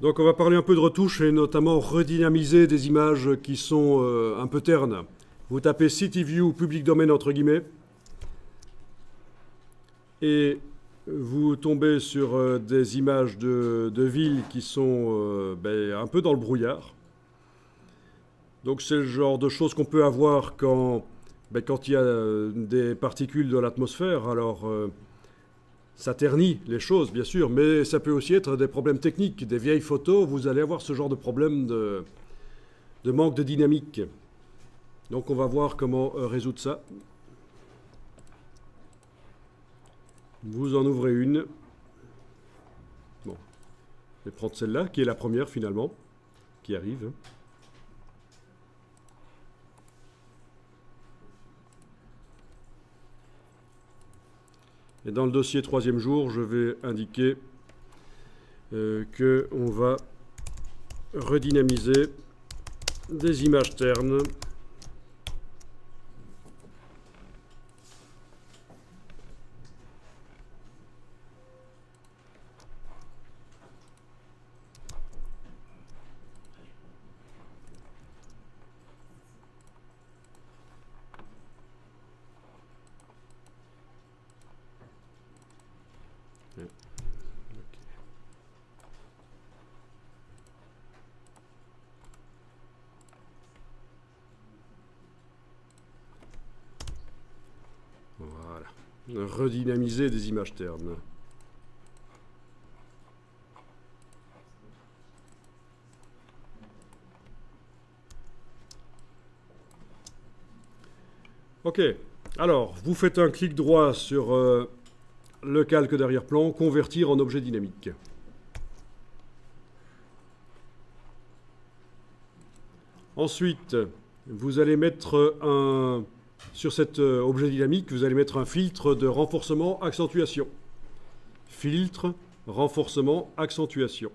Donc on va parler un peu de retouches et notamment redynamiser des images qui sont un peu ternes. Vous tapez City View public domain entre guillemets et vous tombez sur des images de villes qui sont un peu dans le brouillard. Donc c'est le genre de choses qu'on peut avoir quand il y a des particules dans l'atmosphère. Alors ça ternit les choses, bien sûr, mais ça peut aussi être des problèmes techniques. Des vieilles photos, vous allez avoir ce genre de problème de manque de dynamique. Donc on va voir comment résoudre ça. Vous en ouvrez une. Bon, je vais prendre celle-là, qui est la première finalement, qui arrive. Et dans le dossier troisième jour, je vais indiquer qu'on va redynamiser des images ternes. Voilà. Redynamiser des images ternes. Ok. Alors, vous faites un clic droit sur le calque d'arrière-plan, convertir en objet dynamique. Ensuite, vous allez mettre sur cet objet dynamique, vous allez mettre un filtre de renforcement accentuation. Filtre, renforcement, accentuation.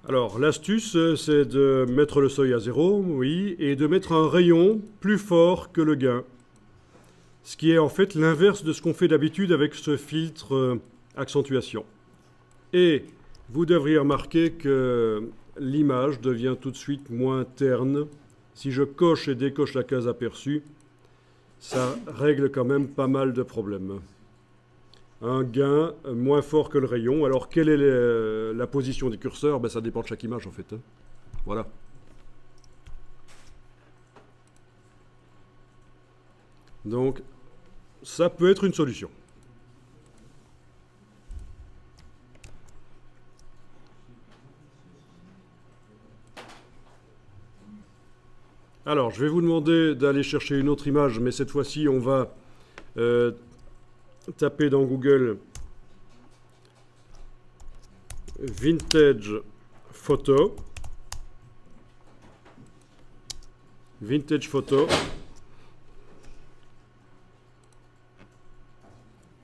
Alors, l'astuce, c'est de mettre le seuil à 0, oui, et de mettre un rayon plus fort que le gain. Ce qui est en fait l'inverse de ce qu'on fait d'habitude avec ce filtre accentuation. Et vous devriez remarquer que l'image devient tout de suite moins terne. Si je coche et décoche la case aperçue, ça règle quand même pas mal de problèmes. Un gain moins fort que le rayon. Alors, quelle est la position du curseur? Ça dépend de chaque image, en fait. Voilà. Donc, ça peut être une solution. Alors, je vais vous demander d'aller chercher une autre image, mais cette fois-ci, on va taper dans Google Vintage Photo. Vintage Photo.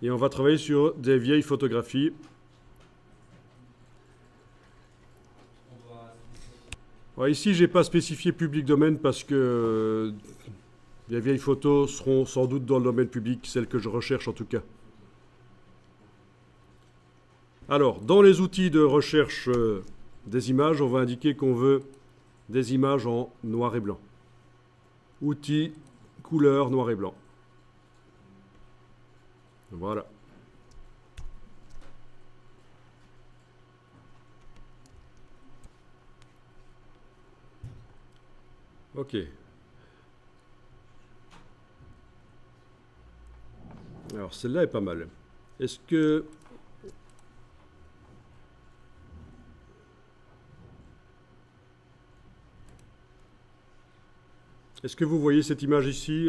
Et on va travailler sur des vieilles photographies. Alors ici, je n'ai pas spécifié public domaine parce que les vieilles photos seront sans doute dans le domaine public, celles que je recherche en tout cas. Alors, dans les outils de recherche des images, on va indiquer qu'on veut des images en noir et blanc. Outils, couleur, noir et blanc. Voilà. Ok. Alors, celle-là est pas mal. Est-ce que... Est-ce que vous voyez cette image ici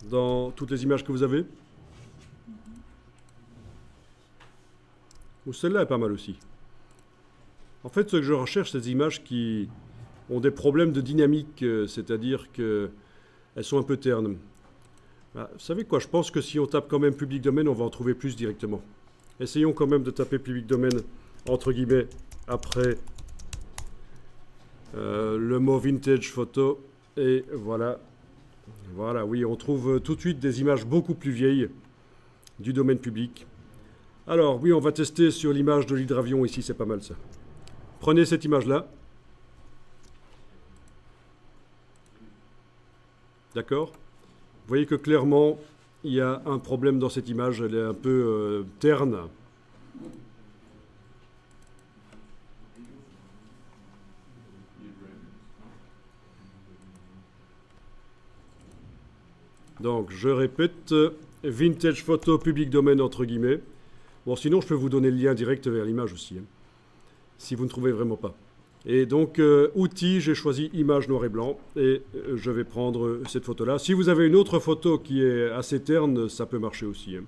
dans toutes les images que vous avez? Ou celle-là est pas mal aussi. En fait, ce que je recherche, c'est des images qui ont des problèmes de dynamique, c'est-à-dire qu'elles sont un peu ternes. Vous savez quoi, je pense que si on tape quand même public domaine, on va en trouver plus directement. Essayons quand même de taper public domaine, entre guillemets, après le mot vintage photo. Et voilà, Voilà, oui, on trouve tout de suite des images beaucoup plus vieilles du domaine public. Alors, oui, on va tester sur l'image de l'hydravion ici, c'est pas mal ça. Prenez cette image-là. D'accord? Vous voyez que clairement, il y a un problème dans cette image, elle est un peu terne. Donc, je répète, vintage photo public domaine entre guillemets. Bon, sinon, je peux vous donner le lien direct vers l'image aussi, hein, si vous ne trouvez vraiment pas. Et donc, outils, j'ai choisi image noir et blanc, et je vais prendre cette photo-là. Si vous avez une autre photo qui est assez terne, ça peut marcher aussi, hein.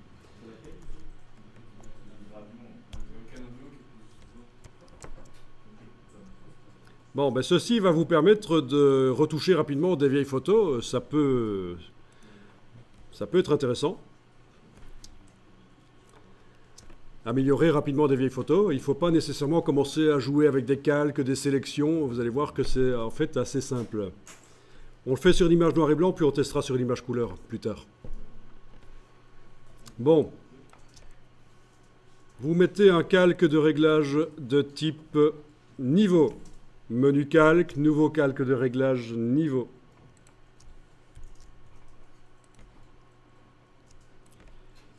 Bon, ben ceci va vous permettre de retoucher rapidement des vieilles photos. Ça peut être intéressant. Améliorer rapidement des vieilles photos. Il ne faut pas nécessairement commencer à jouer avec des calques, des sélections. Vous allez voir que c'est en fait assez simple. On le fait sur une image noir et blanc, puis on testera sur une image couleur plus tard. Bon. Vous mettez un calque de réglage de type niveau. Menu calque, nouveau calque de réglage niveau.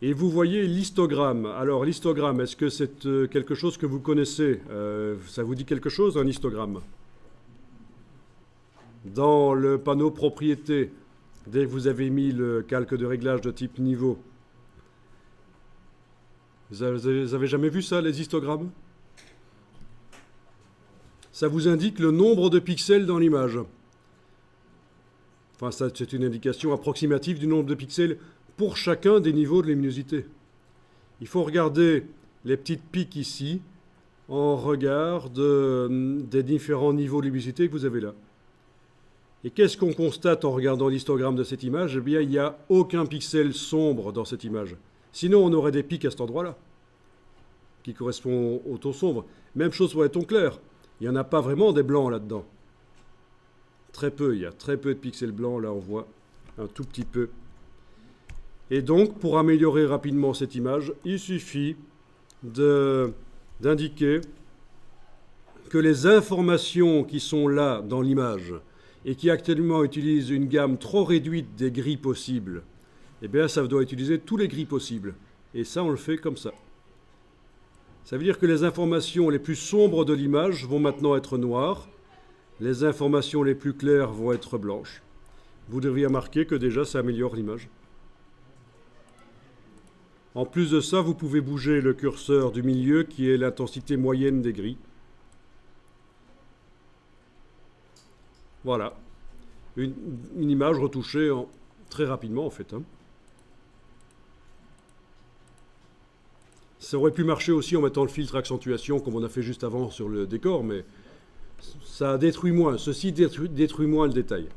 Et vous voyez l'histogramme. Alors l'histogramme, est-ce que c'est quelque chose que vous connaissez? Ça vous dit quelque chose, un histogramme? Dans le panneau propriété, dès que vous avez mis le calque de réglage de type niveau, vous avez jamais vu ça, les histogrammes? Ça vous indique le nombre de pixels dans l'image. Enfin, c'est une indication approximative du nombre de pixels pour chacun des niveaux de luminosité. Il faut regarder les petites piques ici en regard des différents niveaux de luminosité que vous avez là. Et qu'est-ce qu'on constate en regardant l'histogramme de cette image? Eh bien, il n'y a aucun pixel sombre dans cette image. Sinon, on aurait des pics à cet endroit-là, qui correspondent au ton sombre. Même chose pour les tons clairs. Il n'y en a pas vraiment des blancs là-dedans. Très peu, il y a très peu de pixels blancs. Là, on voit un tout petit peu. Et donc, pour améliorer rapidement cette image, il suffit d'indiquer que les informations qui sont là dans l'image et qui actuellement utilisent une gamme trop réduite des gris possibles, eh bien, ça doit utiliser tous les gris possibles. Et ça, on le fait comme ça. Ça veut dire que les informations les plus sombres de l'image vont maintenant être noires. Les informations les plus claires vont être blanches. Vous devriez remarquer que déjà, ça améliore l'image. En plus de ça, vous pouvez bouger le curseur du milieu qui est l'intensité moyenne des gris. Voilà. Une image retouchée très rapidement en fait, hein. Ça aurait pu marcher aussi en mettant le filtre accentuation comme on a fait juste avant sur le décor, mais ça détruit moins. Ceci détruit moins le détail.